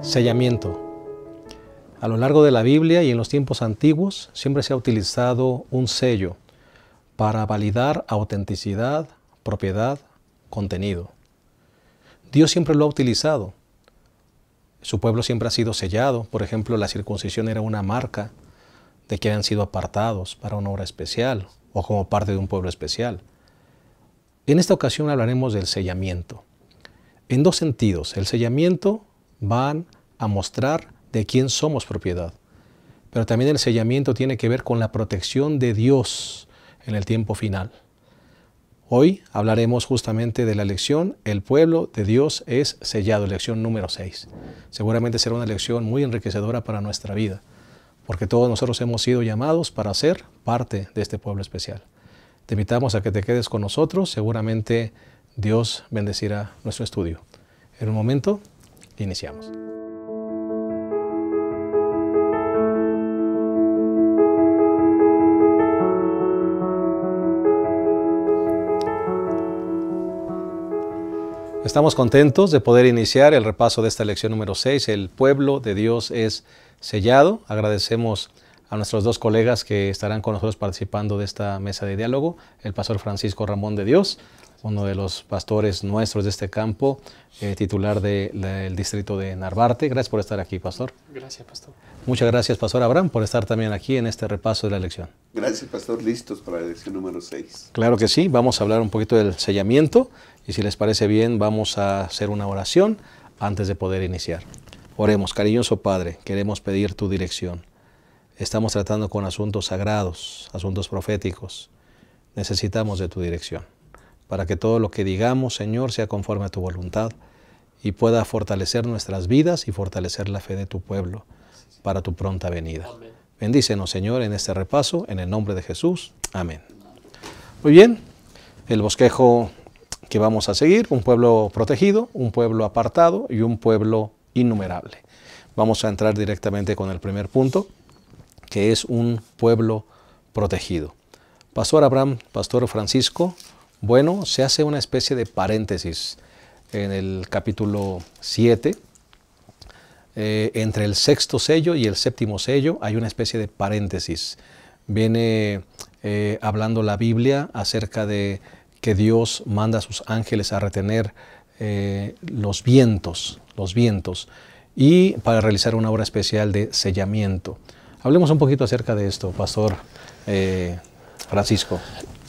Sellamiento. A lo largo de la Biblia y en los tiempos antiguos siempre se ha utilizado un sello para validar autenticidad, propiedad, contenido. Dios siempre lo ha utilizado. Su pueblo siempre ha sido sellado. Por ejemplo, la circuncisión era una marca de que habían sido apartados para una obra especial o como parte de un pueblo especial. En esta ocasión hablaremos del sellamiento. En dos sentidos. El sellamiento van a mostrar de quién somos propiedad. Pero también el sellamiento tiene que ver con la protección de Dios en el tiempo final. Hoy hablaremos justamente de la lección El pueblo de Dios es sellado, lección número 6. Seguramente será una lección muy enriquecedora para nuestra vida, porque todos nosotros hemos sido llamados para ser parte de este pueblo especial. Te invitamos a que te quedes con nosotros, seguramente Dios bendecirá nuestro estudio. En un momento, iniciamos. Estamos contentos de poder iniciar el repaso de esta lección número 6. El pueblo de Dios es sellado. Agradecemos a nuestros dos colegas que estarán con nosotros participando de esta mesa de diálogo. El pastor Francisco Ramón de Dios, uno de los pastores nuestros de este campo, titular del distrito de Narvarte. Gracias por estar aquí, pastor. Gracias, pastor. Muchas gracias, pastor Abraham, por estar también aquí en este repaso de la lección. Gracias, pastor. Listos para la lección número 6. Claro que sí. Vamos a hablar un poquito del sellamiento. Y si les parece bien, vamos a hacer una oración antes de poder iniciar. Oremos. Cariñoso Padre, queremos pedir tu dirección. Estamos tratando con asuntos sagrados, asuntos proféticos. Necesitamos de tu dirección para que todo lo que digamos, Señor, sea conforme a tu voluntad y pueda fortalecer nuestras vidas y fortalecer la fe de tu pueblo para tu pronta venida. Amén. Bendícenos, Señor, en este repaso, en el nombre de Jesús. Amén. Muy bien, el bosquejo que vamos a seguir: un pueblo protegido, un pueblo apartado y un pueblo innumerable. Vamos a entrar directamente con el primer punto, que es un pueblo protegido. Pastor Abraham, pastor Francisco, bueno, se hace una especie de paréntesis en el capítulo 7. Entre el sexto sello y el séptimo sello hay una especie de paréntesis. Viene hablando la Biblia acerca de que Dios manda a sus ángeles a retener los vientos, y para realizar una obra especial de sellamiento. Hablemos un poquito acerca de esto, pastor Francisco.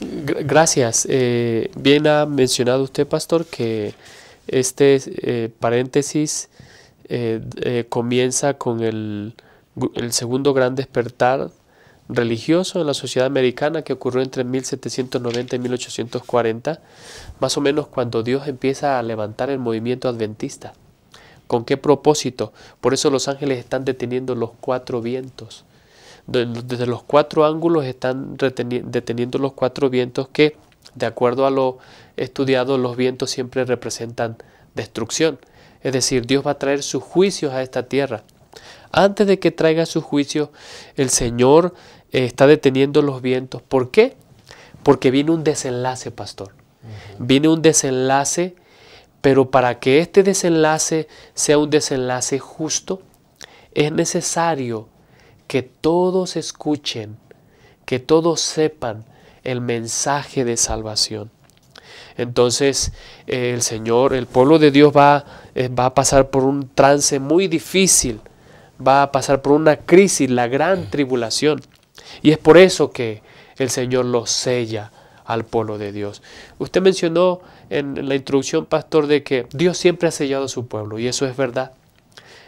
Gracias. Bien ha mencionado usted, pastor, que este paréntesis comienza con el segundo gran despertar religioso en la sociedad americana que ocurrió entre 1790 y 1840, más o menos cuando Dios empieza a levantar el movimiento adventista. ¿Con qué propósito? Por eso los ángeles están deteniendo los 4 vientos. Desde los 4 ángulos están deteniendo los 4 vientos que, de acuerdo a lo estudiado, los vientos siempre representan destrucción. Es decir, Dios va a traer sus juicios a esta tierra. Antes de que traiga sus juicios, el Señor está deteniendo los vientos. ¿Por qué? Porque viene un desenlace, pastor. Viene un desenlace, pero para que este desenlace sea un desenlace justo, es necesario que todos escuchen, que todos sepan el mensaje de salvación. Entonces, el pueblo de Dios va a pasar por un trance muy difícil, va a pasar por una crisis, la gran tribulación. Y es por eso que el Señor los sella al pueblo de Dios. Usted mencionó en la introducción, pastor, de que Dios siempre ha sellado a su pueblo, y eso es verdad.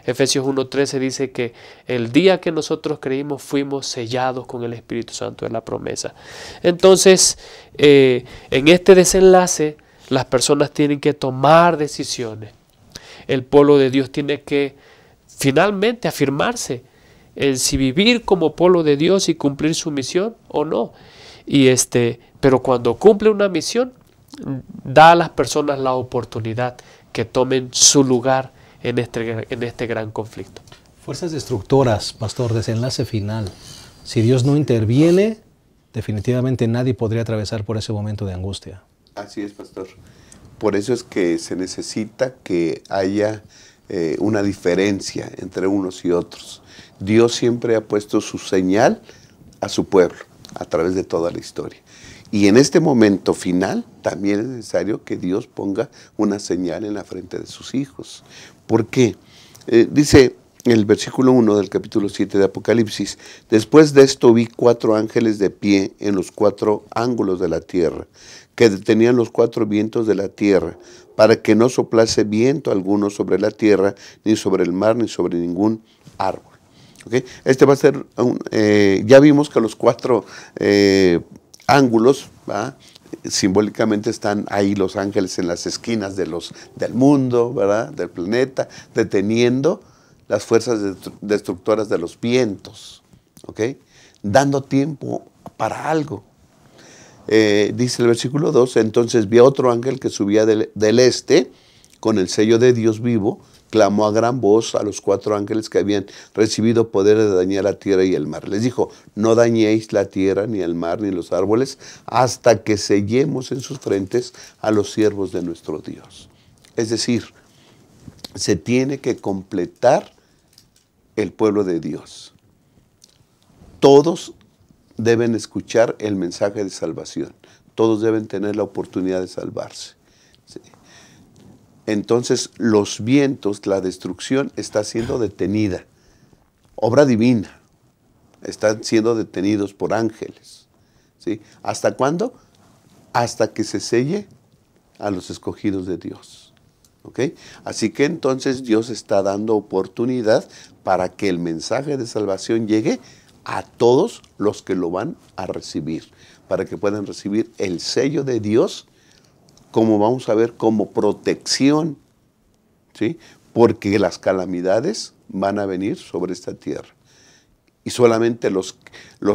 Efesios 1:13 dice que el día que nosotros creímos fuimos sellados con el Espíritu Santo de la promesa. Entonces, en este desenlace, las personas tienen que tomar decisiones. El pueblo de Dios tiene que finalmente afirmarse en si vivir como pueblo de Dios y cumplir su misión o no. Pero cuando cumple una misión, da a las personas la oportunidad que tomen su lugar en este gran conflicto. Fuerzas destructoras, pastor, desenlace final. Si Dios no interviene, definitivamente nadie podría atravesar por ese momento de angustia. Así es, pastor. Por eso es que se necesita que haya una diferencia entre unos y otros. Dios siempre ha puesto su señal a su pueblo a través de toda la historia. Y en este momento final también es necesario que Dios ponga una señal en la frente de sus hijos. ¿Por qué? Dice el versículo 1 del capítulo 7 de Apocalipsis: después de esto vi 4 ángeles de pie en los 4 ángulos de la tierra, que detenían los 4 vientos de la tierra, para que no soplase viento alguno sobre la tierra, ni sobre el mar, ni sobre ningún árbol. ¿Okay? Este va a ser, ya vimos que los 4 ángulos, ¿va?, simbólicamente están ahí los ángeles en las esquinas del mundo, ¿verdad?, del planeta, deteniendo las fuerzas destructoras de los vientos, ¿okay?, dando tiempo para algo. Dice el versículo 2, entonces vi a otro ángel que subía del este con el sello de Dios vivo, clamó a gran voz a los 4 ángeles que habían recibido poder de dañar la tierra y el mar. Les dijo: no dañéis la tierra, ni el mar, ni los árboles, hasta que sellemos en sus frentes a los siervos de nuestro Dios. Es decir, se tiene que completar el pueblo de Dios. Todos deben escuchar el mensaje de salvación. Todos deben tener la oportunidad de salvarse. ¿Sí? Entonces los vientos, la destrucción está siendo detenida. Obra divina. Están siendo detenidos por ángeles. ¿Sí? ¿Hasta cuándo? Hasta que se selle a los escogidos de Dios. ¿Okay? Así que entonces Dios está dando oportunidad para que el mensaje de salvación llegue a todos los que lo van a recibir, para que puedan recibir el sello de Dios, como vamos a ver, como protección, ¿sí? Porque las calamidades van a venir sobre esta tierra. Y solamente los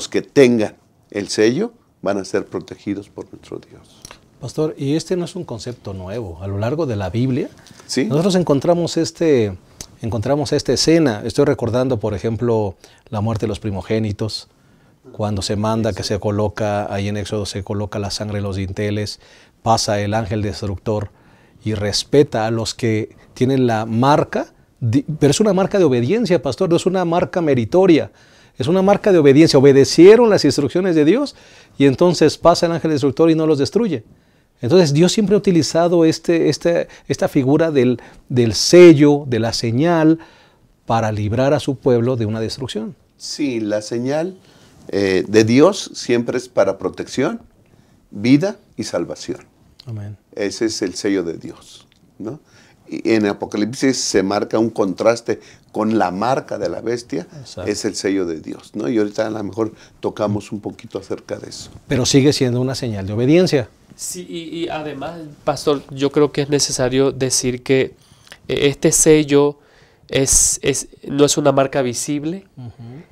que tengan el sello van a ser protegidos por nuestro Dios. Pastor, y este no es un concepto nuevo. A lo largo de la Biblia, ¿sí?, nosotros encontramos esta escena. Estoy recordando, por ejemplo, la muerte de los primogénitos, cuando se manda que se coloca, ahí en Éxodo se coloca la sangre en los dinteles, pasa el ángel destructor y respeta a los que tienen la marca, pero es una marca de obediencia, pastor, no es una marca meritoria, es una marca de obediencia. Obedecieron las instrucciones de Dios y entonces pasa el ángel destructor y no los destruye. Entonces Dios siempre ha utilizado esta figura del sello, de la señal, para librar a su pueblo de una destrucción. Sí, la señal de Dios siempre es para protección, vida y salvación. Amén. Ese es el sello de Dios, ¿no? Y en Apocalipsis se marca un contraste con la marca de la bestia. Exacto. Es el sello de Dios, ¿no? Y ahorita a lo mejor tocamos un poquito acerca de eso. Pero sigue siendo una señal de obediencia. Sí, y además, pastor, yo creo que es necesario decir que este sello no es una marca visible,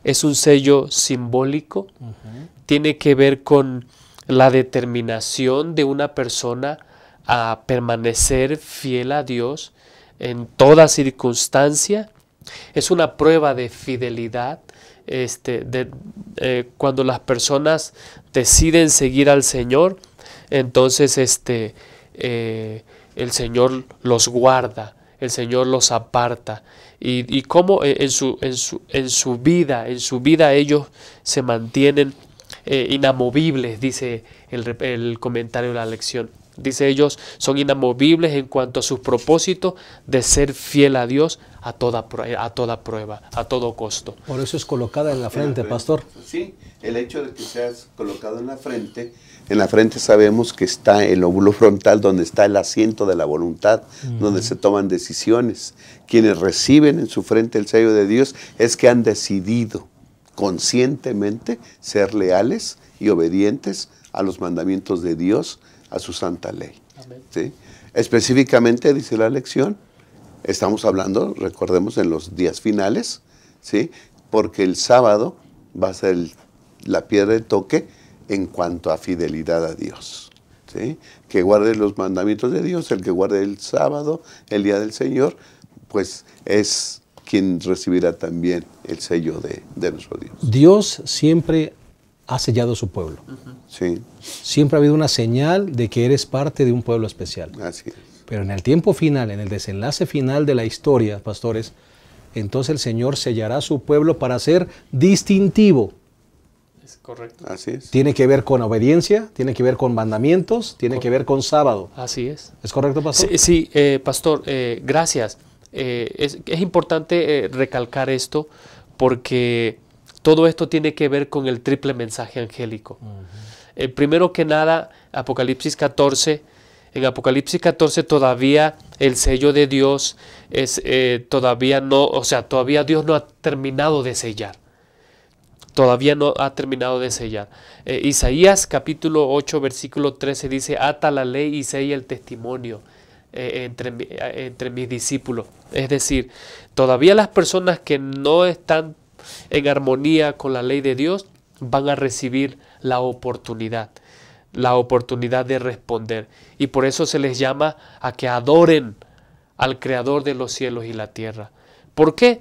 es un sello simbólico, tiene que ver con la determinación de una persona a permanecer fiel a Dios en toda circunstancia. Es una prueba de fidelidad. Cuando las personas deciden seguir al Señor, entonces el Señor los guarda, el Señor los aparta. Y cómo en su vida ellos se mantienen inamovibles, dice el comentario de la lección. Dice, ellos son inamovibles en cuanto a sus propósitos de ser fiel a Dios a toda prueba, a todo costo. Por eso es colocada en la frente, pastor. Sí, el hecho de que seas colocado en la frente sabemos que está el lóbulo frontal, donde está el asiento de la voluntad, donde se toman decisiones. Quienes reciben en su frente el sello de Dios es que han decidido conscientemente ser leales y obedientes a los mandamientos de Dios, a su santa ley. ¿Sí? Específicamente, dice la lección, estamos hablando, recordemos, en los días finales, ¿sí? Porque el sábado va a ser la piedra de toque en cuanto a fidelidad a Dios. ¿Sí? Que guarde los mandamientos de Dios, el que guarde el sábado, el día del Señor, pues es quien recibirá también el sello de nuestro Dios. Dios siempre ha sellado a su pueblo. Sí. Siempre ha habido una señal de que eres parte de un pueblo especial. Así es. Pero en el tiempo final, en el desenlace final de la historia, pastores, entonces el Señor sellará a su pueblo para ser distintivo. Es correcto. Así es. Tiene que ver con obediencia, tiene que ver con mandamientos, tiene que ver con sábado. Así es. ¿Es correcto, pastor? Sí, pastor, gracias. Es importante recalcar esto porque todo esto tiene que ver con el triple mensaje angélico. Primero que nada, Apocalipsis 14. En Apocalipsis 14 todavía el sello de Dios es todavía Dios no ha terminado de sellar. Todavía no ha terminado de sellar. Isaías capítulo 8 versículo 13 dice: ata la ley y sella el testimonio entre mis discípulos. Es decir, todavía las personas que no están en armonía con la ley de Dios van a recibir la oportunidad de responder. Y por eso se les llama a que adoren al Creador de los cielos y la tierra. ¿Por qué?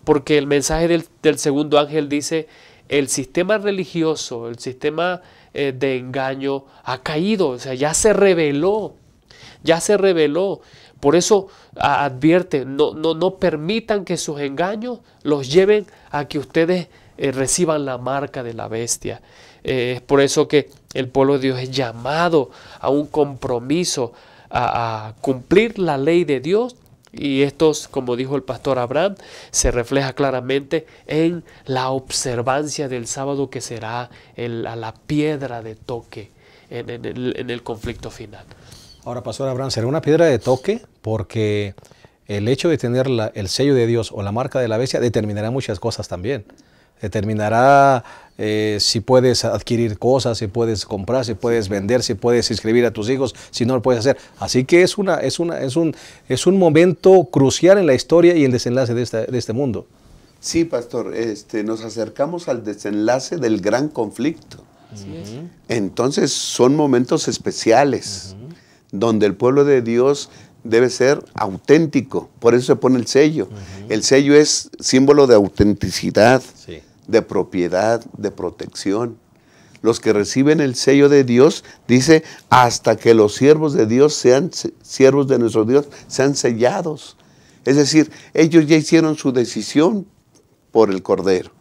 Porque el mensaje del segundo ángel dice: el sistema religioso, el sistema de engaño ha caído, o sea, ya se reveló. Por eso advierte, no permitan que sus engaños los lleven a que ustedes reciban la marca de la bestia. Es por eso que el pueblo de Dios es llamado a un compromiso, a cumplir la ley de Dios. Y esto, como dijo el pastor Abraham, se refleja claramente en la observancia del sábado, que será a la piedra de toque en el conflicto final. Ahora, pastor Abraham, será una piedra de toque porque el hecho de tener el sello de Dios o la marca de la bestia determinará muchas cosas también. Determinará si puedes adquirir cosas, si puedes comprar, si puedes vender, si puedes inscribir a tus hijos, si no lo puedes hacer. Así que es un momento crucial en la historia y el desenlace de este mundo. Sí, pastor, nos acercamos al desenlace del gran conflicto. Así es. Entonces son momentos especiales donde el pueblo de Dios debe ser auténtico. Por eso se pone el sello. El sello es símbolo de autenticidad, Sí. de propiedad, de protección. Los que reciben el sello de Dios, dice, hasta que los siervos de Dios siervos de nuestro Dios, sean sellados. Es decir, ellos ya hicieron su decisión por el Cordero.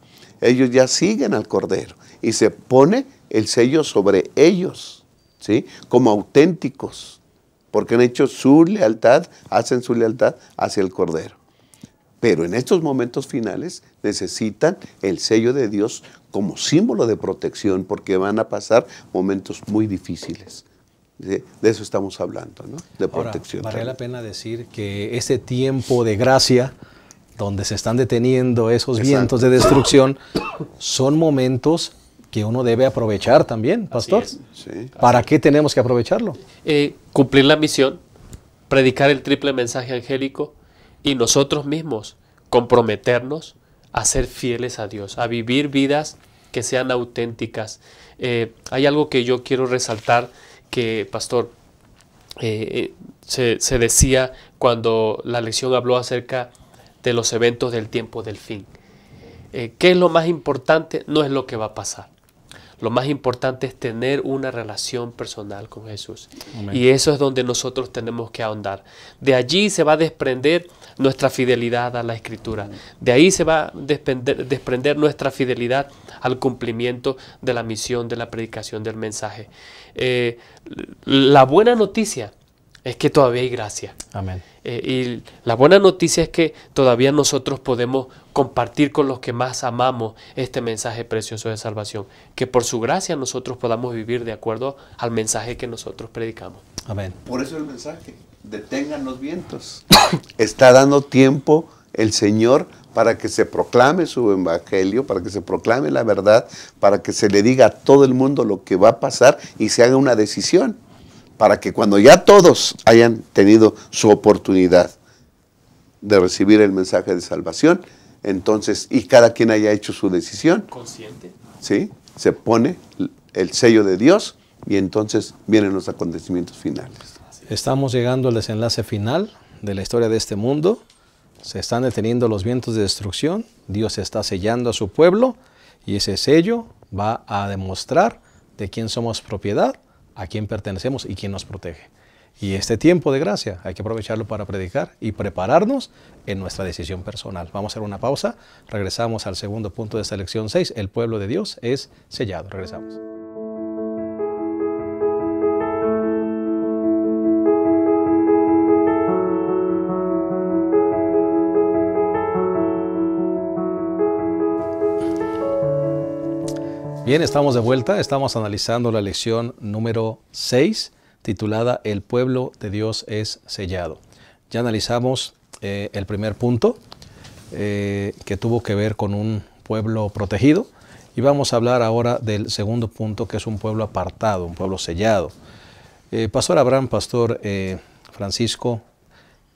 Ellos ya siguen al Cordero y se pone el sello sobre ellos, ¿sí? Como auténticos, porque han hecho su lealtad, hacen su lealtad hacia el Cordero. Pero en estos momentos finales necesitan el sello de Dios como símbolo de protección, porque van a pasar momentos muy difíciles. De eso estamos hablando, ¿no? De protección. Ahora, vale la pena decir que ese tiempo de gracia, donde se están deteniendo esos vientos de destrucción, son momentos que uno debe aprovechar también, pastor. Sí. ¿Para qué tenemos que aprovecharlo? Cumplir la misión, predicar el triple mensaje angélico, y nosotros mismos comprometernos a ser fieles a Dios, a vivir vidas que sean auténticas. Hay algo que yo quiero resaltar, que, pastor, se decía cuando la lección habló acerca de los eventos del tiempo del fin. ¿Qué es lo más importante? No es lo que va a pasar. Lo más importante es tener una relación personal con Jesús. Amén. Y eso es donde nosotros tenemos que ahondar. De allí se va a desprender nuestra fidelidad a la Escritura. De ahí se va a desprender nuestra fidelidad al cumplimiento de la misión de la predicación del mensaje. La buena noticia es que todavía hay gracia. Amén. Y la buena noticia es que todavía nosotros podemos compartir con los que más amamos este mensaje precioso de salvación. Que por su gracia nosotros podamos vivir de acuerdo al mensaje que nosotros predicamos. Amén. Por eso el mensaje, detengan los vientos. Está dando tiempo el Señor para que se proclame su evangelio, para que se proclame la verdad, para que se le diga a todo el mundo lo que va a pasar y se haga una decisión. Para que cuando ya todos hayan tenido su oportunidad de recibir el mensaje de salvación, entonces, y cada quien haya hecho su decisión, consciente, ¿sí? Se pone el sello de Dios y entonces vienen los acontecimientos finales. Estamos llegando al desenlace final de la historia de este mundo. Se están deteniendo los vientos de destrucción. Dios está sellando a su pueblo y ese sello va a demostrar de quién somos propiedad, a quién pertenecemos y quién nos protege. Y este tiempo de gracia hay que aprovecharlo para predicar y prepararnos en nuestra decisión personal. Vamos a hacer una pausa, regresamos al segundo punto de esta lección 6, el pueblo de Dios es sellado. Regresamos. Bien, estamos de vuelta, estamos analizando la lección número 6, titulada El pueblo de Dios es sellado. Ya analizamos el primer punto, que tuvo que ver con un pueblo protegido, y vamos a hablar ahora del segundo punto, que es un pueblo apartado, un pueblo sellado. Pastor Abraham, Pastor Francisco,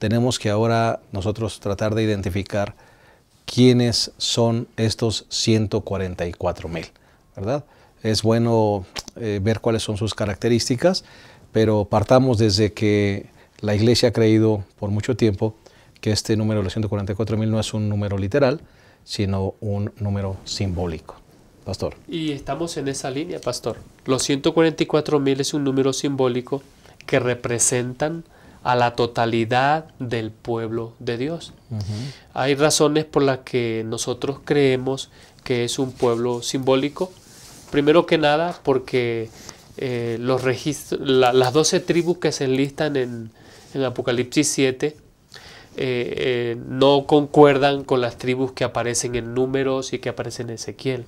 tenemos que ahora nosotros tratar de identificar quiénes son estos 144,000. ¿Verdad? Es bueno ver cuáles son sus características, pero partamos desde que la Iglesia ha creído por mucho tiempo que este número de los 144,000 no es un número literal, sino un número simbólico. Pastor. Y estamos en esa línea, Pastor. Los 144,000 es un número simbólico que representan a la totalidad del pueblo de Dios. Hay razones por las que nosotros creemos que es un pueblo simbólico. Primero que nada, porque las 12 tribus que se enlistan en Apocalipsis 7 no concuerdan con las tribus que aparecen en Números y que aparecen en Ezequiel.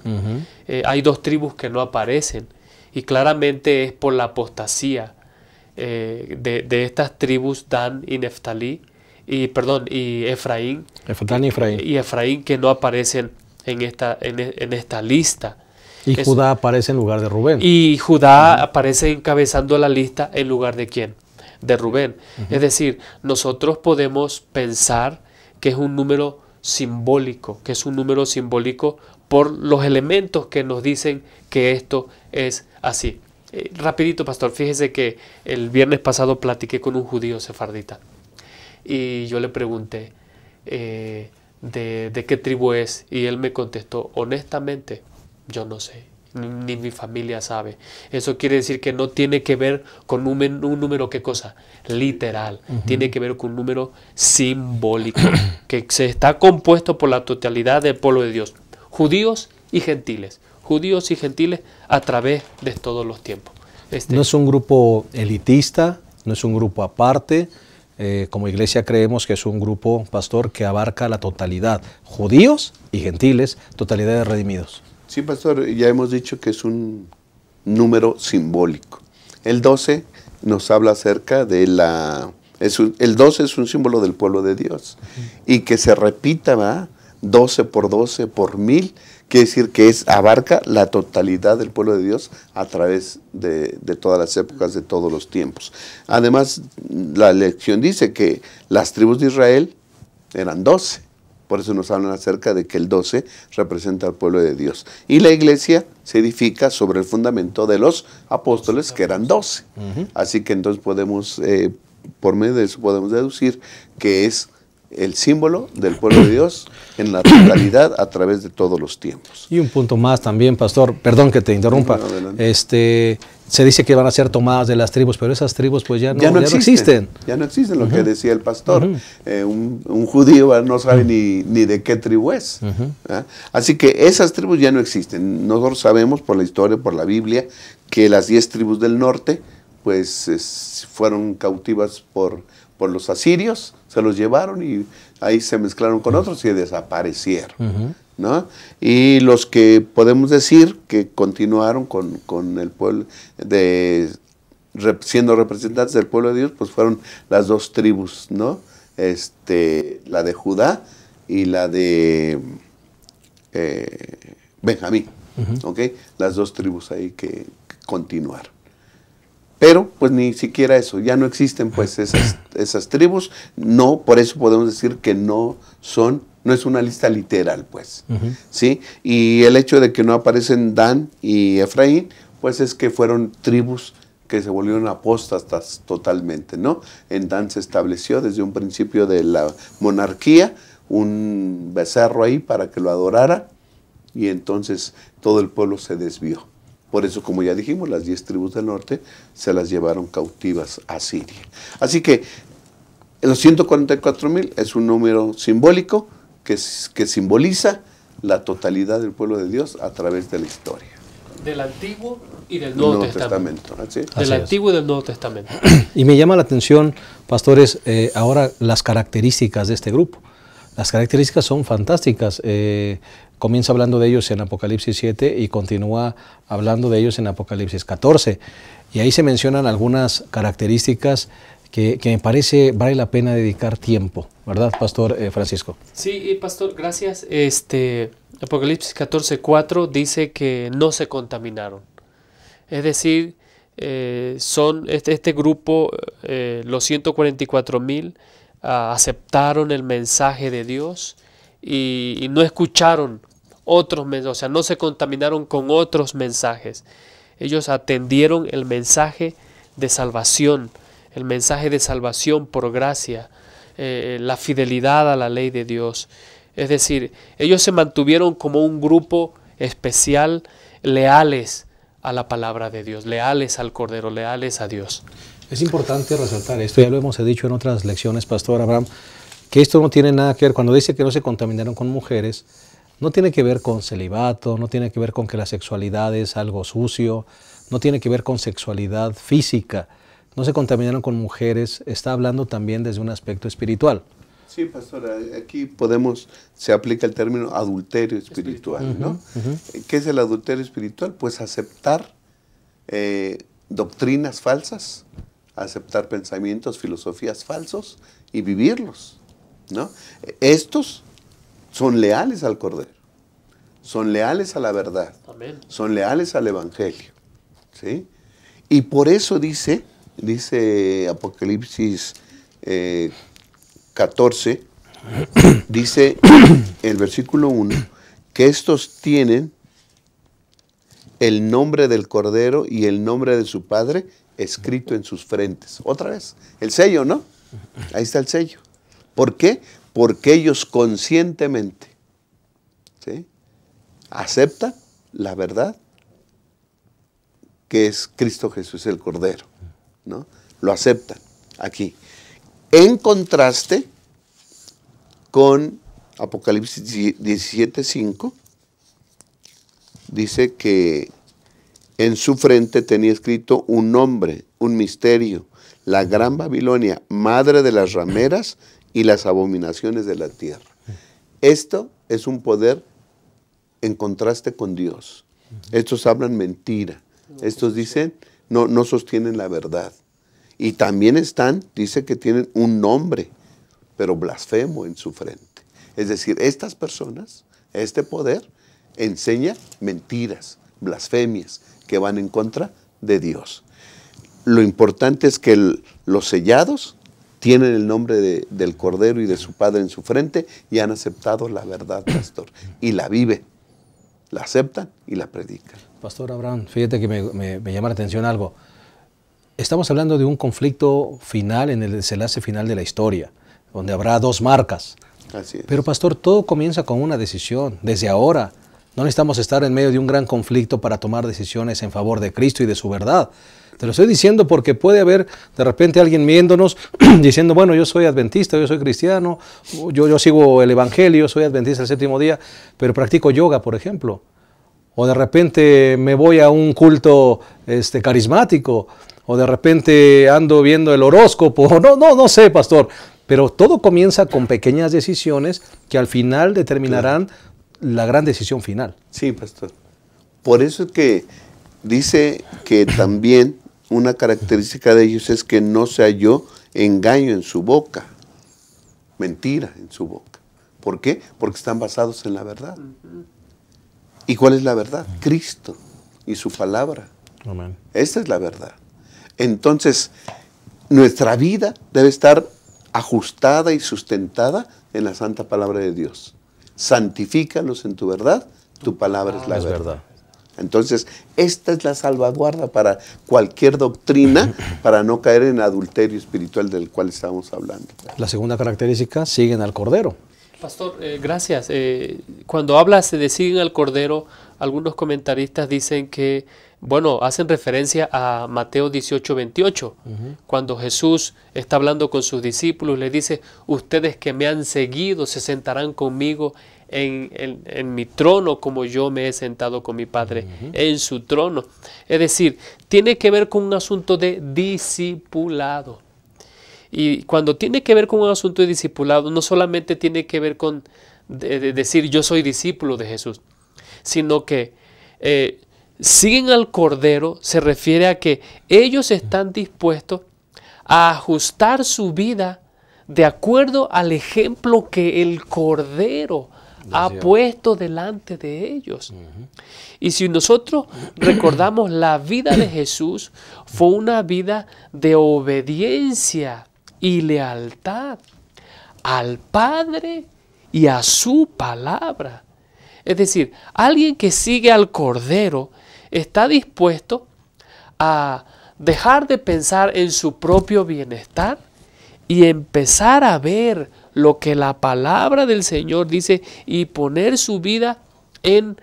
Hay 2 tribus que no aparecen, y claramente es por la apostasía de estas tribus, Dan y Neftalí, y Efraín. Y Efraín, que no aparecen en esta lista. Y Judá aparece en lugar de Rubén. Y Judá aparece encabezando la lista en lugar de ¿quién? De Rubén. Es decir, nosotros podemos pensar que es un número simbólico, por los elementos que nos dicen que esto es así. Rapidito, pastor, fíjese que el viernes pasado platiqué con un judío sefardita y yo le pregunté de qué tribu es, y él me contestó, honestamente, yo no sé, ni mi familia sabe. Eso quiere decir que no tiene que ver con un número, ¿qué cosa? Literal. Tiene que ver con un número simbólico, que se está compuesto por la totalidad del pueblo de Dios, judíos y gentiles a través de todos los tiempos. No es un grupo elitista, no es un grupo aparte. Como iglesia creemos que es un grupo, pastor, que abarca la totalidad, judíos y gentiles, totalidad de redimidos. Sí, pastor, ya hemos dicho que es un número simbólico. El 12 nos habla acerca de el 12 es un símbolo del pueblo de Dios. Y que se repita, ¿verdad? 12 por 12 por 1000, quiere decir que abarca la totalidad del pueblo de Dios a través de todas las épocas, de todos los tiempos. Además, la lección dice que las tribus de Israel eran 12. Por eso nos hablan acerca de que el 12 representa al pueblo de Dios. Y la iglesia se edifica sobre el fundamento de los apóstoles, que eran 12. Así que entonces podemos, por medio de eso podemos deducir que es el símbolo del pueblo de Dios en la totalidad a través de todos los tiempos. Y un punto más también, pastor, perdón que te interrumpa, se dice que van a ser tomadas de las tribus, pero esas tribus pues ya no existen. Ya no existen, lo que decía el pastor. Un judío no sabe ni de qué tribu es. Así que esas tribus ya no existen. Nosotros sabemos por la historia, por la Biblia, que las 10 tribus del norte pues fueron cautivas por los asirios, se los llevaron y ahí se mezclaron con otros y desaparecieron. ¿No? Y los que podemos decir que continuaron con el pueblo, siendo representantes del pueblo de Dios, pues fueron las 2 tribus, ¿no? La de Judá y la de Benjamín, ¿ok? Las 2 tribus ahí que continuaron. Pero pues ni siquiera eso, ya no existen pues esas tribus, no, por eso podemos decir que no es una lista literal pues, ¿sí? Y el hecho de que no aparecen Dan y Efraín, pues es que fueron tribus que se volvieron apóstatas totalmente, ¿no? En Dan se estableció desde un principio de la monarquía un becerro ahí para que lo adorara, y entonces todo el pueblo se desvió. Por eso, como ya dijimos, las 10 tribus del norte se las llevaron cautivas a Siria. Así que los 144,000 es un número simbólico que simboliza la totalidad del pueblo de Dios a través de la historia. Del Antiguo y del Nuevo Testamento. Así es. Del Antiguo y del Nuevo Testamento. Y me llama la atención, pastores, ahora las características de este grupo. Las características son fantásticas. Comienza hablando de ellos en Apocalipsis 7 y continúa hablando de ellos en Apocalipsis 14. Y ahí se mencionan algunas características que me parece vale la pena dedicar tiempo, ¿verdad, Pastor Francisco? Sí, Pastor, gracias. Apocalipsis 14:4 dice que no se contaminaron. Es decir, son este grupo, los 144,000, aceptaron el mensaje de Dios y no escucharon otros mensajes, o sea, no se contaminaron con otros mensajes. Ellos atendieron el mensaje de salvación, por gracia, la fidelidad a la ley de Dios. Es decir, ellos se mantuvieron como un grupo especial, leales a la palabra de Dios, leales al Cordero, leales a Dios. Es importante resaltar esto, ya lo hemos dicho en otras lecciones, Pastor Abraham, que esto no tiene nada que ver, cuando dice que no se contaminaron con mujeres, no tiene que ver con celibato, no tiene que ver con que la sexualidad es algo sucio, no tiene que ver con sexualidad física, no se contaminaron con mujeres, está hablando también desde un aspecto espiritual. Sí, pastora, aquí se aplica el término adulterio espiritual, ¿no? ¿Qué es el adulterio espiritual? Pues aceptar doctrinas falsas, aceptar pensamientos, filosofías falsos y vivirlos, ¿no? Estos son leales al Cordero, son leales a la verdad, Amén. Son leales al Evangelio, ¿sí? Y por eso dice Apocalipsis 14, dice el versículo 1, que estos tienen el nombre del Cordero y el nombre de su Padre escrito en sus frentes. Otra vez, el sello, ¿no? Ahí está el sello. ¿Por qué? Porque ellos conscientemente, ¿sí?, aceptan la verdad que es Cristo Jesús el Cordero, ¿no? Lo aceptan aquí. En contraste con Apocalipsis 17:5, dice que en su frente tenía escrito un nombre, un misterio, la gran Babilonia, madre de las rameras y las abominaciones de la tierra. Esto es un poder en contraste con Dios. Estos hablan mentira. Estos dicen, no sostienen la verdad. Y también dice que tienen un nombre, pero blasfemo en su frente. Es decir, estas personas, este poder, enseña mentiras, blasfemias, que van en contra de Dios. Lo importante es que los sellados tienen el nombre del Cordero y de su Padre en su frente y han aceptado la verdad, pastor, y la viven, la aceptan y la predican. Pastor Abraham, fíjate que me llama la atención algo. Estamos hablando de un conflicto final en el desenlace final de la historia, donde habrá dos marcas. Así es. Pero pastor, todo comienza con una decisión, desde ahora. No necesitamos estar en medio de un gran conflicto para tomar decisiones en favor de Cristo y de su verdad. Te lo estoy diciendo porque puede haber de repente alguien viéndonos diciendo, bueno, yo soy adventista, yo soy cristiano, yo sigo el Evangelio, soy adventista del séptimo día, pero practico yoga, por ejemplo. O de repente me voy a un culto carismático, o de repente ando viendo el horóscopo. No sé, pastor. Pero todo comienza con pequeñas decisiones que al final determinarán la gran decisión final. Sí, pastor. Por eso es que dice que también una característica de ellos es que no se halló engaño en su boca, mentira en su boca. ¿Por qué? Porque están basados en la verdad. ¿Y cuál es la verdad? Cristo y su palabra. Amén. Esta es la verdad. Entonces, nuestra vida debe estar ajustada y sustentada en la santa palabra de Dios. Santifícalos en tu verdad, tu palabra es la verdad. Entonces, esta es la salvaguarda para cualquier doctrina, para no caer en adulterio espiritual del cual estamos hablando. La segunda característica, siguen al Cordero. Pastor, gracias. Cuando hablas de siguen al Cordero, algunos comentaristas dicen que, bueno, hacen referencia a Mateo 18:28, cuando Jesús está hablando con sus discípulos, le dice, ustedes que me han seguido se sentarán conmigo en mi trono como yo me he sentado con mi Padre en su trono. Es decir, tiene que ver con un asunto de discipulado. Y cuando tiene que ver con un asunto de discipulado, no solamente tiene que ver con decir yo soy discípulo de Jesús, sino que siguen al Cordero, se refiere a que ellos están dispuestos a ajustar su vida de acuerdo al ejemplo que el Cordero ha puesto delante de ellos. Y si nosotros recordamos, la vida de Jesús fue una vida de obediencia y lealtad al Padre y a su palabra. Es decir, alguien que sigue al Cordero está dispuesto a dejar de pensar en su propio bienestar y empezar a ver lo que la palabra del Señor dice y poner su vida en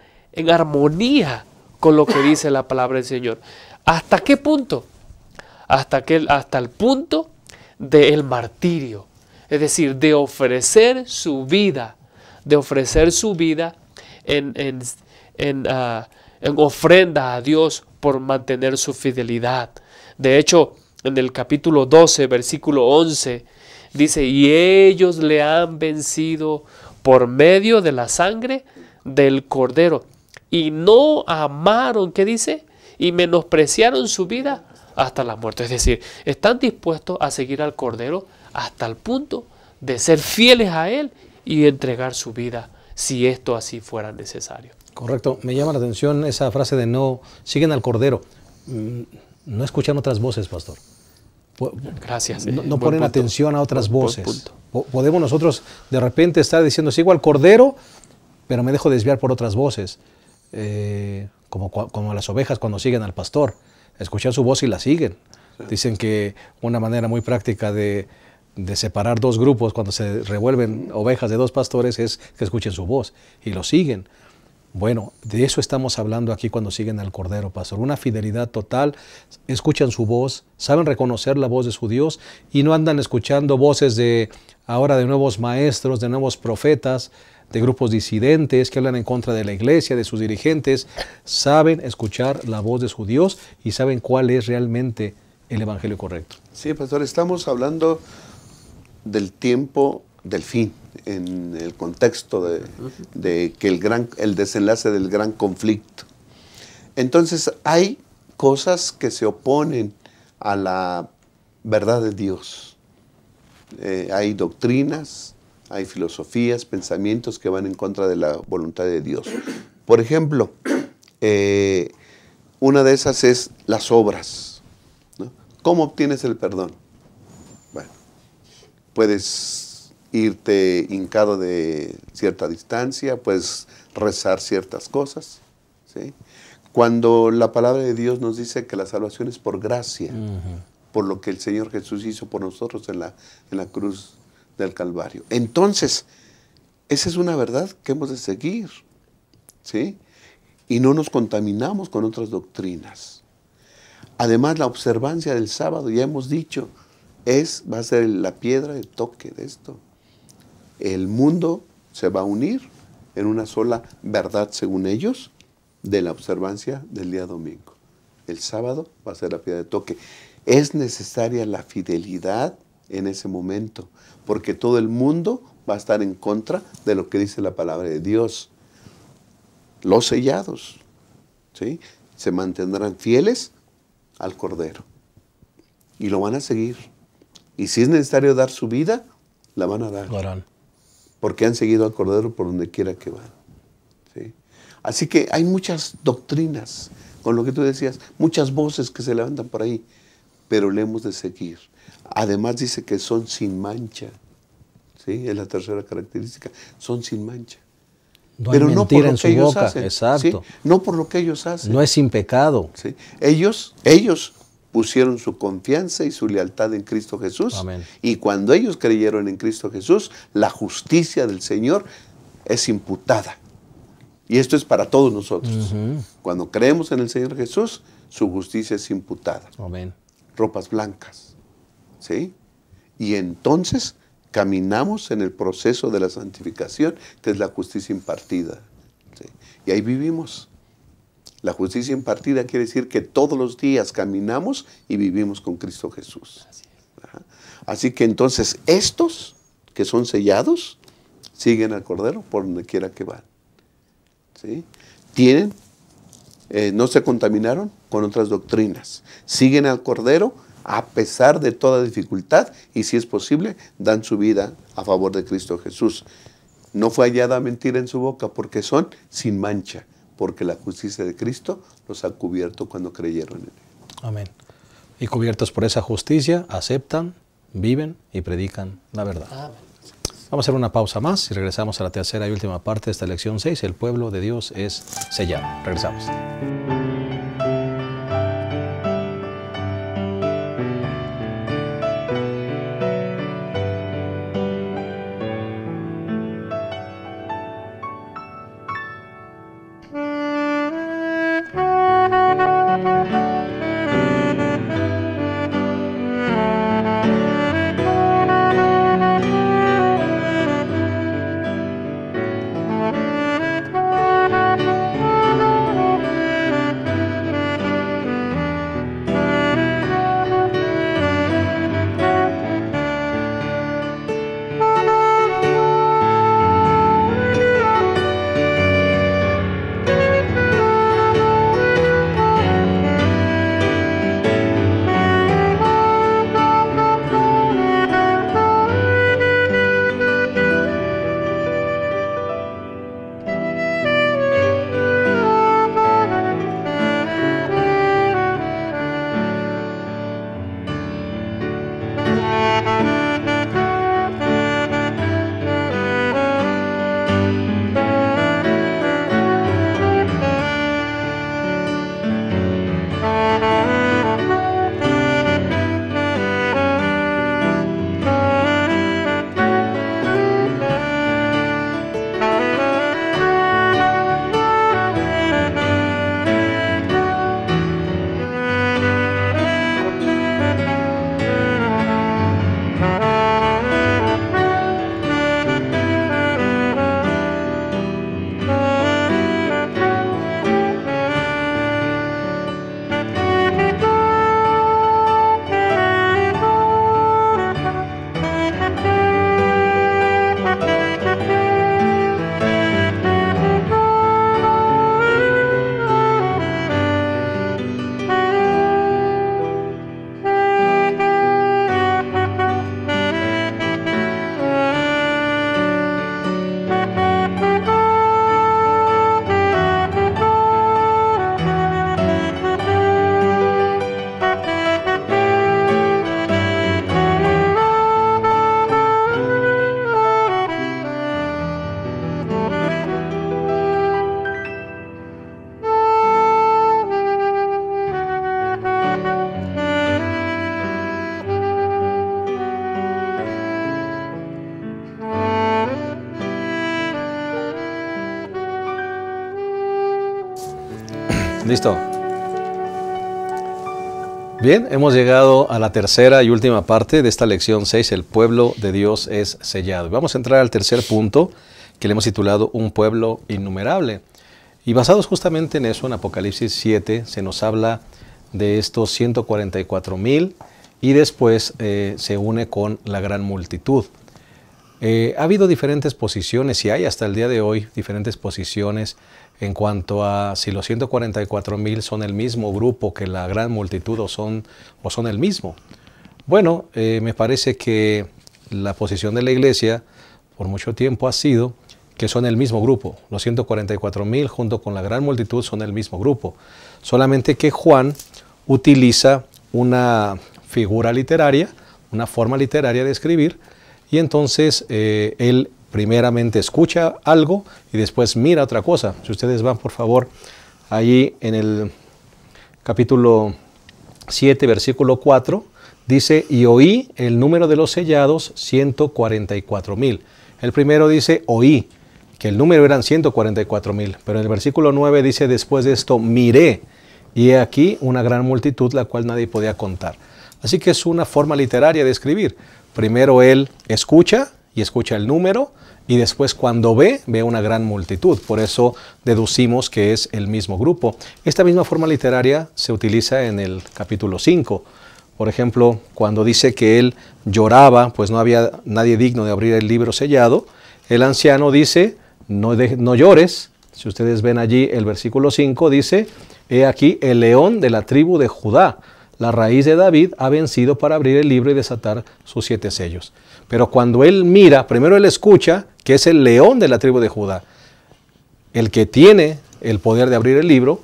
armonía con lo que dice la palabra del Señor. ¿Hasta qué punto? Hasta el punto del martirio. Es decir, de ofrecer su vida en ofrenda a Dios por mantener su fidelidad. De hecho, en el capítulo 12, versículo 11, dice, y ellos le han vencido por medio de la sangre del Cordero, y no amaron, ¿qué dice? Y menospreciaron su vida hasta la muerte. Es decir, están dispuestos a seguir al Cordero hasta el punto de ser fieles a Él y entregar su vida si esto así fuera necesario. Correcto. Me llama la atención esa frase de no, siguen al Cordero. No escuchan otras voces, pastor. Gracias. No ponen atención a otras voces. Podemos nosotros de repente estar diciendo, sigo al Cordero, pero me dejo desviar por otras voces. Como las ovejas cuando siguen al pastor. Escuchan su voz y la siguen. Dicen que una manera muy práctica de separar dos grupos cuando se revuelven ovejas de dos pastores es que escuchen su voz y lo siguen. Bueno, de eso estamos hablando aquí cuando siguen al Cordero, pastor. Una fidelidad total, escuchan su voz, saben reconocer la voz de su Dios y no andan escuchando voces ahora de nuevos maestros, de nuevos profetas, de grupos disidentes que hablan en contra de la iglesia, de sus dirigentes. Saben escuchar la voz de su Dios y saben cuál es realmente el evangelio correcto. Sí, pastor, estamos hablando del tiempo del fin, en el contexto de que el desenlace del gran conflicto. Entonces hay cosas que se oponen a la verdad de Dios. Hay doctrinas, hay filosofías, pensamientos que van en contra de la voluntad de Dios. Por ejemplo, una de esas es las obras, ¿no? ¿Cómo obtienes el perdón? Bueno, puedes irte hincado de cierta distancia, puedes rezar ciertas cosas, ¿sí? Cuando la palabra de Dios nos dice que la salvación es por gracia, por lo que el Señor Jesús hizo por nosotros en la cruz del Calvario. Entonces, esa es una verdad que hemos de seguir, ¿sí? Y no nos contaminamos con otras doctrinas. Además, la observancia del sábado, ya hemos dicho, va a ser la piedra de toque de esto. El mundo se va a unir en una sola verdad, según ellos, de la observancia del día domingo. El sábado va a ser la piedra de toque. Es necesaria la fidelidad en ese momento, porque todo el mundo va a estar en contra de lo que dice la palabra de Dios. Los sellados, ¿sí?, se mantendrán fieles al Cordero y lo van a seguir. Y si es necesario dar su vida, la van a dar. Claro. Porque han seguido al Cordero por donde quiera que van, ¿sí? Así que hay muchas doctrinas, con lo que tú decías, muchas voces que se levantan por ahí, pero le hemos de seguir. Además dice que son sin mancha, ¿sí? Es la tercera característica, son sin mancha. No hay mentira en su boca, exacto. ¿Sí? No por lo que ellos hacen. No es sin pecado. ¿Sí? Ellos pusieron su confianza y su lealtad en Cristo Jesús. Amén. Y cuando ellos creyeron en Cristo Jesús, la justicia del Señor es imputada. Y esto es para todos nosotros. Cuando creemos en el Señor Jesús, su justicia es imputada. Amén. Ropas blancas. ¿Sí? Y entonces caminamos en el proceso de la santificación, que es la justicia impartida. ¿Sí? Y ahí vivimos. La justicia impartida quiere decir que todos los días caminamos y vivimos con Cristo Jesús. Así que entonces estos que son sellados siguen al Cordero por donde quiera que van. ¿Sí? No se contaminaron con otras doctrinas. Siguen al Cordero a pesar de toda dificultad y, si es posible, dan su vida a favor de Cristo Jesús. No fue hallada mentira en su boca porque son sin mancha, porque la justicia de Cristo los ha cubierto cuando creyeron en él. Amén. Y cubiertos por esa justicia, aceptan, viven y predican la verdad. Amén. Vamos a hacer una pausa más y regresamos a la tercera y última parte de esta lección 6. El pueblo de Dios es sellado. Regresamos. ¿Listo? Bien, hemos llegado a la tercera y última parte de esta lección 6, el pueblo de Dios es sellado. Vamos a entrar al tercer punto, que le hemos titulado Un pueblo innumerable. Y basados justamente en eso, en Apocalipsis 7, se nos habla de estos 144,000 y después se une con la gran multitud. Ha habido diferentes posiciones y hay hasta el día de hoy diferentes posiciones en cuanto a si los 144,000 son el mismo grupo que la gran multitud o son el mismo. Bueno, me parece que la posición de la iglesia por mucho tiempo ha sido que son el mismo grupo. Los 144,000 junto con la gran multitud son el mismo grupo. Solamente que Juan utiliza una figura literaria, una forma literaria de escribir, y entonces él primeramente escucha algo y después mira otra cosa. Si ustedes van, por favor, ahí en el capítulo 7, versículo 4, dice, y oí el número de los sellados, 144,000. El primero dice, oí, que el número eran 144,000, pero en el versículo 9 dice, después de esto miré, y he aquí una gran multitud, la cual nadie podía contar. Así que es una forma literaria de escribir. Primero él escucha, y escucha el número, y después cuando ve una gran multitud. Por eso deducimos que es el mismo grupo. Esta misma forma literaria se utiliza en el capítulo 5. Por ejemplo, cuando dice que él lloraba, pues no había nadie digno de abrir el libro sellado, el anciano dice, no llores. Si ustedes ven allí el versículo 5, dice, he aquí el león de la tribu de Judá, la raíz de David, ha vencido para abrir el libro y desatar sus 7 sellos. Pero cuando él mira, primero él escucha que es el león de la tribu de Judá, el que tiene el poder de abrir el libro.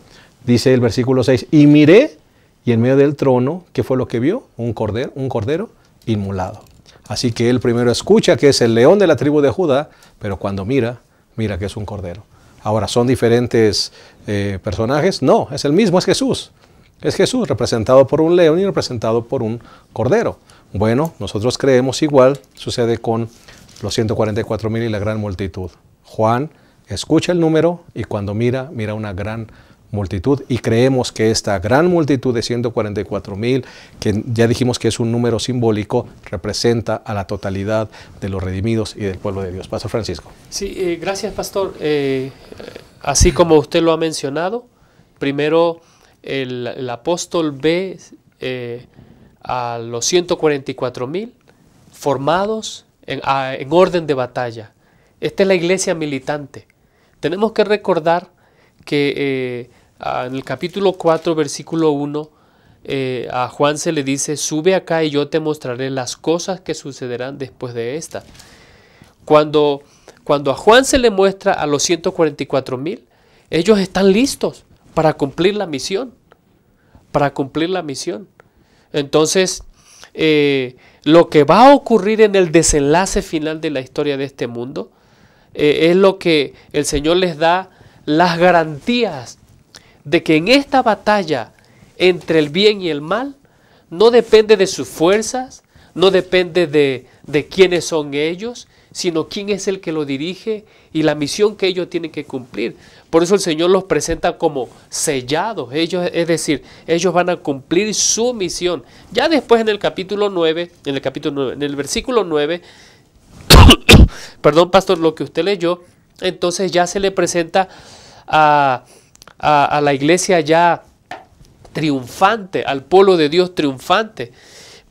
Dice el versículo 6, y miré, y en medio del trono, ¿qué fue lo que vio? Un cordero inmolado. Así que él primero escucha que es el león de la tribu de Judá, pero cuando mira que es un cordero. Ahora, ¿son diferentes personajes? No, es el mismo, es Jesús. Es Jesús representado por un león y representado por un cordero. Bueno, nosotros creemos igual, sucede con los 144,000 y la gran multitud. Juan escucha el número y cuando mira una gran multitud, y creemos que esta gran multitud de 144,000, que ya dijimos que es un número simbólico, representa a la totalidad de los redimidos y del pueblo de Dios. Pastor Francisco. Sí, gracias, pastor. Así como usted lo ha mencionado, primero el apóstol ve a los 144,000 formados en orden de batalla. Esta es la iglesia militante. Tenemos que recordar que en el capítulo 4, versículo 1, a Juan se le dice, sube acá y yo te mostraré las cosas que sucederán después de esta. Cuando a Juan se le muestra a los 144,000, ellos están listos para cumplir la misión. Entonces, lo que va a ocurrir en el desenlace final de la historia de este mundo es lo que el Señor les da las garantías de que en esta batalla entre el bien y el mal no depende de sus fuerzas, no depende de quiénes son ellos, sino quién es el que lo dirige y la misión que ellos tienen que cumplir. Por eso el Señor los presenta como sellados, es decir, ellos van a cumplir su misión. Ya después en el capítulo 9, en el versículo 9, perdón, pastor, lo que usted leyó, entonces ya se le presenta a la iglesia ya triunfante, al pueblo de Dios triunfante.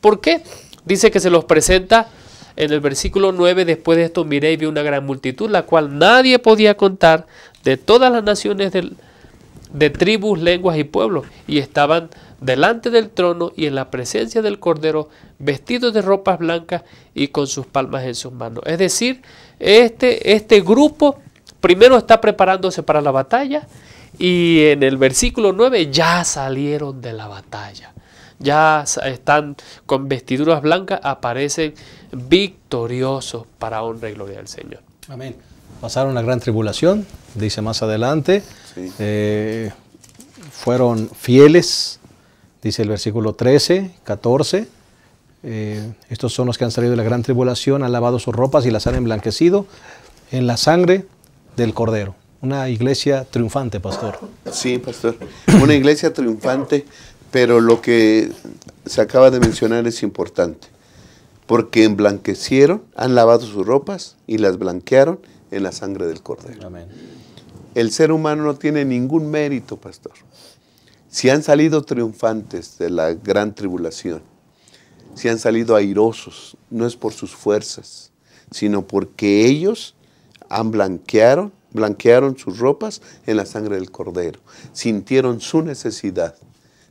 ¿Por qué? Dice que se los presenta en el versículo 9, después de esto miré y vi una gran multitud, la cual nadie podía contar, de todas las naciones de tribus, lenguas y pueblos, y estaban delante del trono y en la presencia del Cordero, vestidos de ropas blancas y con sus palmas en sus manos. Es decir, este grupo primero está preparándose para la batalla, y en el versículo 9 ya salieron de la batalla. Ya están con vestiduras blancas, aparecen victoriosos para honra y gloria del Señor. Amén. Pasaron la gran tribulación, dice más adelante. Sí. Fueron fieles, dice el versículo 13, 14. Estos son los que han salido de la gran tribulación, han lavado sus ropas y las han emblanquecido en la sangre del Cordero. Una iglesia triunfante, pastor. Sí, pastor. Una iglesia triunfante, pero lo que se acaba de mencionar es importante. Porque emblanquecieron, han lavado sus ropas y las blanquearon en la sangre del Cordero. Amén. El ser humano no tiene ningún mérito, pastor. Si han salido triunfantes de la gran tribulación, si han salido airosos, no es por sus fuerzas, sino porque ellos blanquearon sus ropas en la sangre del Cordero. Sintieron su necesidad,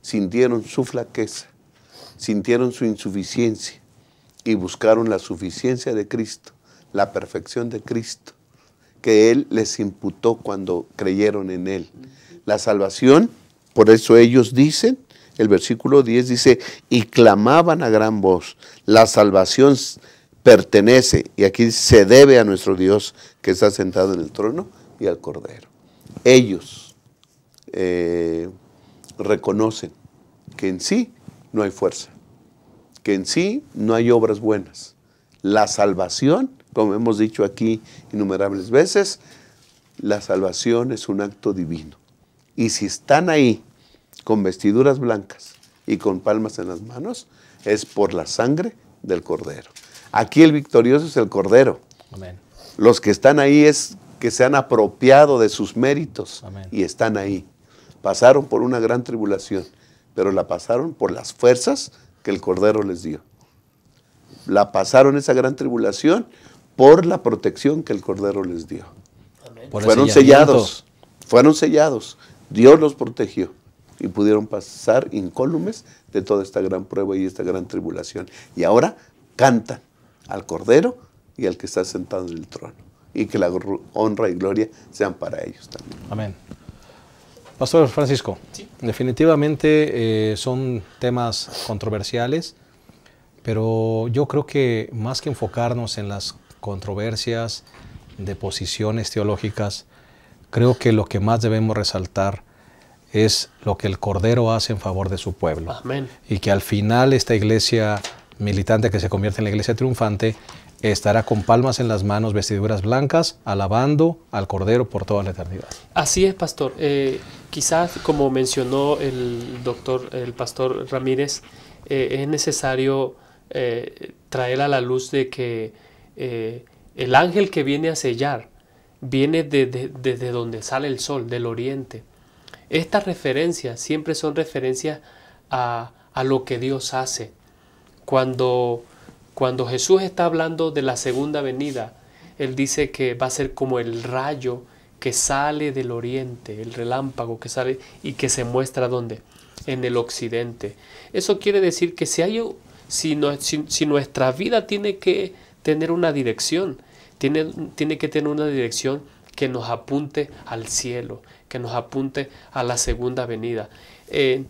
sintieron su flaqueza, sintieron su insuficiencia y buscaron la suficiencia de Cristo, la perfección de Cristo, que Él les imputó cuando creyeron en Él. La salvación, por eso ellos dicen, el versículo 10 dice, y clamaban a gran voz, la salvación pertenece, y aquí se debe a nuestro Dios que está sentado en el trono y al Cordero. Ellos reconocen que en sí no hay fuerza, que en sí no hay obras buenas. La salvación, como hemos dicho aquí innumerables veces, la salvación es un acto divino. Y si están ahí con vestiduras blancas y con palmas en las manos, es por la sangre del Cordero. Aquí el victorioso es el Cordero. Amén. Los que están ahí es que se han apropiado de sus méritos. Amén. Y están ahí. Pasaron por una gran tribulación, pero la pasaron por las fuerzas que el Cordero les dio. La pasaron esa gran tribulación por la protección que el Cordero les dio. Amén. Fueron sellados. Dios los protegió y pudieron pasar incólumes de toda esta gran prueba y esta gran tribulación. Y ahora cantan al Cordero y al que está sentado en el trono. Y que la honra y gloria sean para ellos también. Amén. Pastor Francisco, Sí. definitivamente son temas controversiales, pero yo creo que más que enfocarnos en las controversias de posiciones teológicas, creo que lo que más debemos resaltar es lo que el Cordero hace en favor de su pueblo. Amén. Y que al final esta iglesia militante que se convierte en la iglesia triunfante estará con palmas en las manos, vestiduras blancas, alabando al Cordero por toda la eternidad. Así es, pastor. Quizás, como mencionó el pastor Ramírez, es necesario traer a la luz de que el ángel que viene a sellar viene desde donde sale el sol, del oriente. Estas referencias siempre son referencias a lo que Dios hace. Cuando Jesús está hablando de la segunda venida, Él dice que va a ser como el rayo que sale del oriente, el relámpago que sale y que se muestra ¿dónde? En el occidente. Eso quiere decir que si nuestra vida tiene que tener una dirección, tiene que tener una dirección que nos apunte al cielo, que nos apunte a la segunda venida.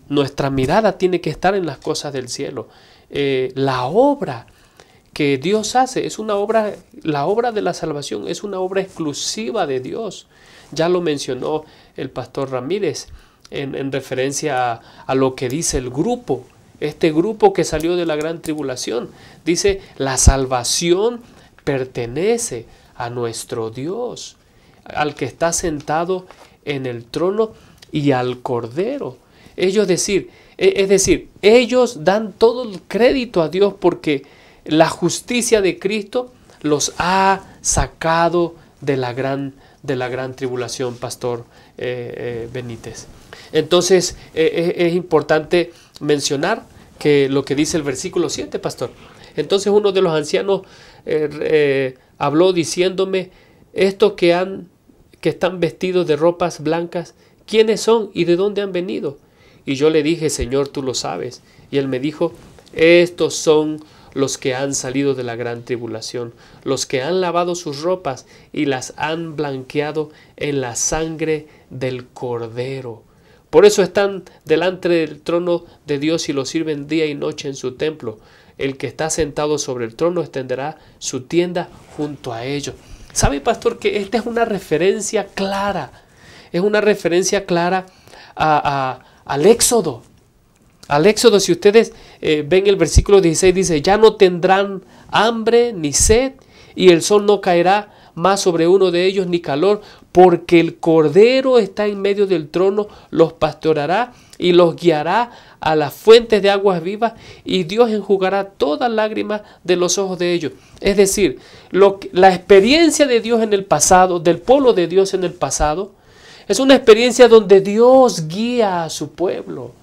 Nuestra mirada tiene que estar en las cosas del cielo. La obra que Dios hace es una obra, la obra de la salvación es una obra exclusiva de Dios. Ya lo mencionó el pastor Ramírez en referencia a lo que dice el grupo, este grupo que salió de la gran tribulación. Dice, la salvación pertenece a nuestro Dios, al que está sentado en el trono y al Cordero. Es decir, ellos dan todo el crédito a Dios porque la justicia de Cristo los ha sacado de la gran tribulación, pastor Benítez. Entonces es importante mencionar que lo que dice el versículo 7, pastor. Entonces uno de los ancianos habló diciéndome, estos que están vestidos de ropas blancas, ¿quiénes son y de dónde han venido? Y yo le dije, Señor, tú lo sabes. Y él me dijo, estos son los que han salido de la gran tribulación, los que han lavado sus ropas y las han blanqueado en la sangre del Cordero. Por eso están delante del trono de Dios y lo sirven día y noche en su templo. El que está sentado sobre el trono extenderá su tienda junto a ellos. ¿Sabe, pastor, que esta es una referencia clara? Es una referencia clara al Éxodo. Al Éxodo, si ustedes ven el versículo 16, dice, ya no tendrán hambre ni sed, y el sol no caerá más sobre uno de ellos ni calor, porque el Cordero está en medio del trono, los pastoreará y los guiará a las fuentes de aguas vivas, y Dios enjugará toda lágrima de los ojos de ellos. Es decir, la experiencia de Dios en el pasado, del pueblo de Dios en el pasado, es una experiencia donde Dios guía a su pueblo.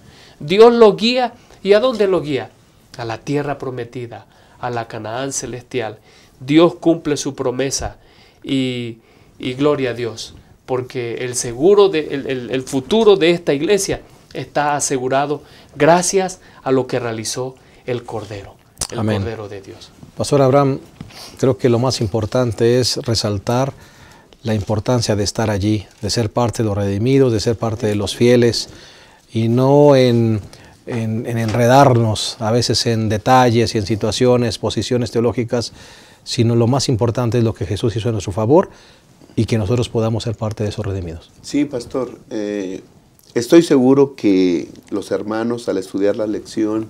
Dios lo guía, ¿y a dónde lo guía? A la tierra prometida, a la Canaán celestial. Dios cumple su promesa y gloria a Dios, porque el futuro de esta iglesia está asegurado gracias a lo que realizó el Cordero, el Amén. Cordero de Dios. Pastor Abraham, creo que lo más importante es resaltar la importancia de estar allí, de ser parte de los redimidos, de ser parte de los fieles, y no en enredarnos a veces en detalles y en situaciones, posiciones teológicas, sino lo más importante es lo que Jesús hizo en nuestro favor y que nosotros podamos ser parte de esos redimidos. Sí, pastor. Estoy seguro que los hermanos al estudiar la lección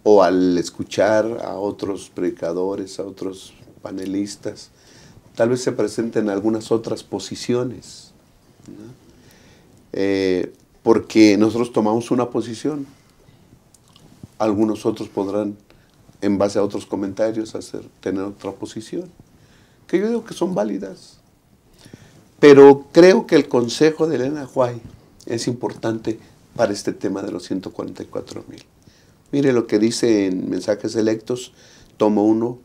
o al escuchar a otros predicadores, a otros panelistas, tal vez se presenten algunas otras posiciones, ¿no? Porque nosotros tomamos una posición, algunos otros podrán, en base a otros comentarios, tener otra posición, que yo digo que son válidas. Pero creo que el consejo de Elena White es importante para este tema de los 144,000. Mire lo que dice en Mensajes Selectos, tomo 1,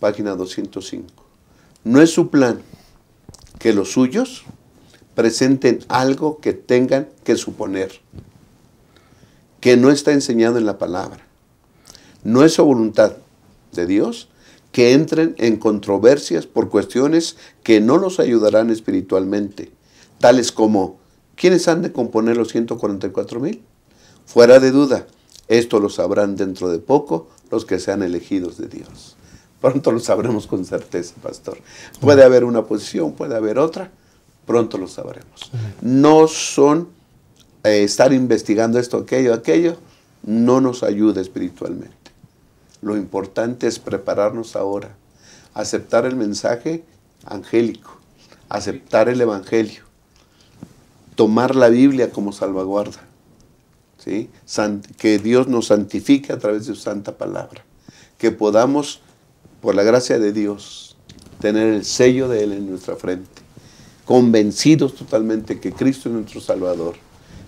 página 205. No es su plan que los suyos presenten algo que tengan que suponer, que no está enseñado en la palabra. No es su voluntad de Dios que entren en controversias por cuestiones que no los ayudarán espiritualmente, tales como, ¿quiénes han de componer los 144,000? Fuera de duda, esto lo sabrán dentro de poco los que sean elegidos de Dios. Pronto lo sabremos con certeza, pastor. Puede haber una posición, puede haber otra, pronto lo sabremos. No son estar investigando esto, aquello, no nos ayuda espiritualmente. Lo importante es prepararnos ahora, aceptar el mensaje angélico, aceptar el evangelio, tomar la Biblia como salvaguarda, ¿sí? Que Dios nos santifique a través de su santa palabra, que podamos, por la gracia de Dios, tener el sello de Él en nuestra frente, convencidos totalmente que Cristo es nuestro Salvador,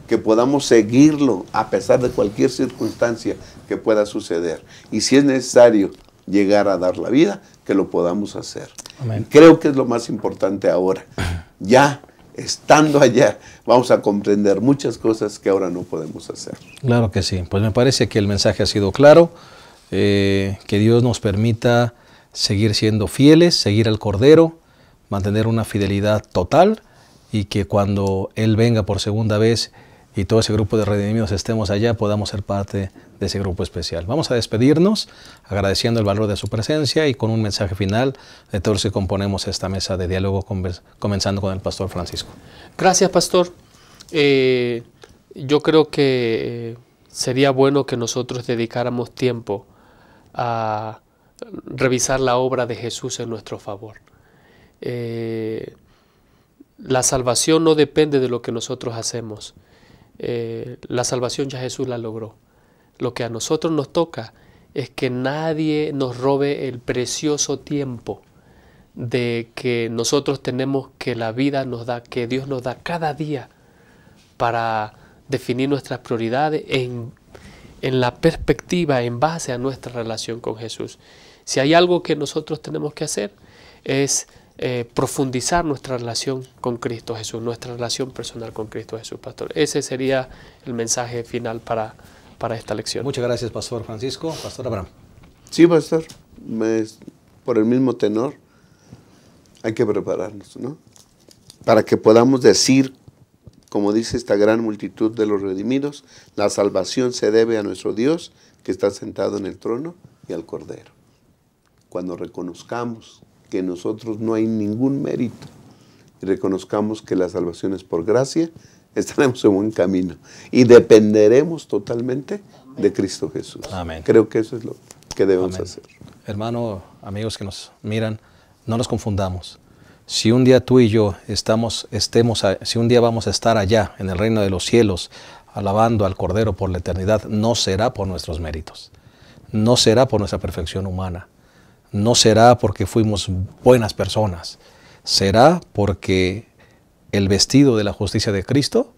que podamos seguirlo a pesar de cualquier circunstancia que pueda suceder. Y si es necesario llegar a dar la vida, que lo podamos hacer. Amén. Creo que es lo más importante ahora. Ya, estando allá, vamos a comprender muchas cosas que ahora no podemos hacer. Claro que sí. Pues me parece que el mensaje ha sido claro. Que Dios nos permita seguir siendo fieles, seguir al Cordero, mantener una fidelidad total, y que cuando Él venga por segunda vez y todo ese grupo de redimidos estemos allá, podamos ser parte de ese grupo especial. Vamos a despedirnos agradeciendo el valor de su presencia y con un mensaje final de todos los que componemos esta mesa de diálogo, comenzando con el pastor Francisco. Gracias, pastor. Yo creo que sería bueno que nosotros dedicáramos tiempo a revisar la obra de Jesús en nuestro favor. La salvación no depende de lo que nosotros hacemos. La salvación ya Jesús la logró. Lo que a nosotros nos toca es que nadie nos robe el precioso tiempo de que nosotros tenemos, que la vida nos da, que Dios nos da cada día para definir nuestras prioridades en la perspectiva, en base a nuestra relación con Jesús. Si hay algo que nosotros tenemos que hacer es profundizar nuestra relación con Cristo Jesús, nuestra relación personal con Cristo Jesús, pastor. Ese sería el mensaje final para esta lección. Muchas gracias, pastor Francisco. Pastor Abraham. Sí, pastor, por el mismo tenor, hay que prepararnos, ¿no? Para que podamos decir, como dice esta gran multitud de los redimidos, la salvación se debe a nuestro Dios que está sentado en el trono y al Cordero. Cuando reconozcamos que nosotros no hay ningún mérito y reconozcamos que la salvación es por gracia, estaremos en buen camino y dependeremos totalmente de Cristo Jesús. Amén. Creo que eso es lo que debemos hacer. Hermano, amigos que nos miran, no nos confundamos. Si un día tú y yo si un día vamos a estar allá en el reino de los cielos alabando al Cordero por la eternidad, no será por nuestros méritos, no será por nuestra perfección humana, no será porque fuimos buenas personas, será porque el vestido de la justicia de Cristo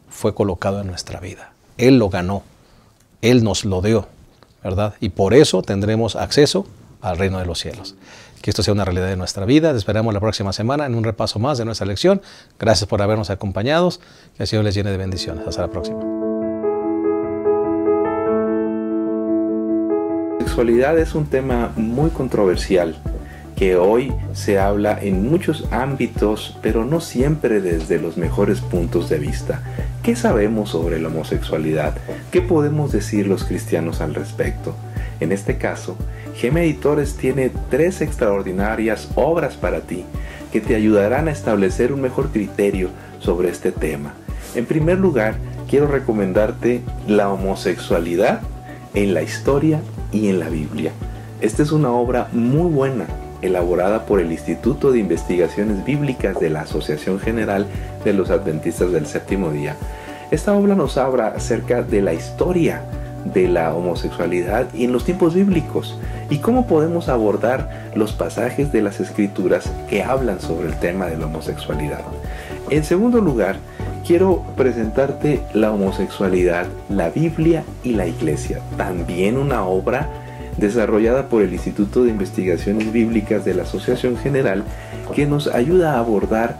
fue colocado en nuestra vida. Él lo ganó, Él nos lo dio, ¿verdad? Y por eso tendremos acceso al reino de los cielos. Que esto sea una realidad de nuestra vida. Te esperamos la próxima semana en un repaso más de nuestra lección. Gracias por habernos acompañado. Que el Señor les llene de bendiciones. Hasta la próxima. La sexualidad es un tema muy controversial que hoy se habla en muchos ámbitos, pero no siempre desde los mejores puntos de vista. ¿Qué sabemos sobre la homosexualidad? ¿Qué podemos decir los cristianos al respecto? En este caso, Gema Editores tiene 3 extraordinarias obras para ti que te ayudarán a establecer un mejor criterio sobre este tema. En primer lugar, quiero recomendarte La homosexualidad en la historia y en la Biblia. Esta es una obra muy buena elaborada por el Instituto de Investigaciones Bíblicas de la Asociación General de los Adventistas del Séptimo Día. Esta obra nos habla acerca de la historia de la homosexualidad y en los tiempos bíblicos y cómo podemos abordar los pasajes de las Escrituras que hablan sobre el tema de la homosexualidad. En segundo lugar, quiero presentarte La homosexualidad, la Biblia y la Iglesia, también una obra desarrollada por el Instituto de Investigaciones Bíblicas de la Asociación General que nos ayuda a abordar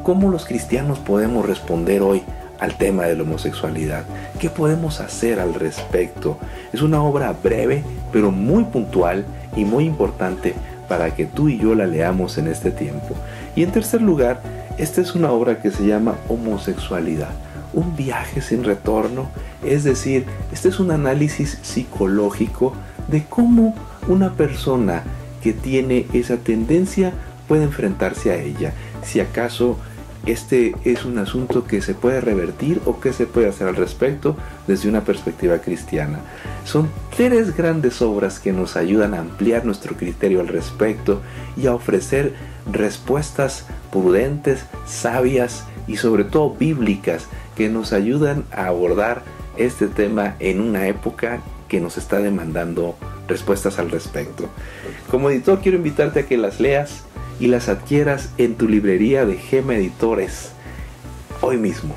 cómo los cristianos podemos responder hoy al tema de la homosexualidad. ¿Qué podemos hacer al respecto? Es una obra breve, pero muy puntual y muy importante para que tú y yo la leamos en este tiempo. Y en tercer lugar, esta es una obra que se llama Homosexualidad, un viaje sin retorno. Es decir, este es un análisis psicológico de cómo una persona que tiene esa tendencia puede enfrentarse a ella. Si acaso este es un asunto que se puede revertir o qué se puede hacer al respecto desde una perspectiva cristiana. Son 3 grandes obras que nos ayudan a ampliar nuestro criterio al respecto y a ofrecer respuestas prudentes, sabias y sobre todo bíblicas que nos ayudan a abordar este tema en una época que nos está demandando respuestas al respecto. Como editor quiero invitarte a que las leas y las adquieras en tu librería de Gema Editores hoy mismo.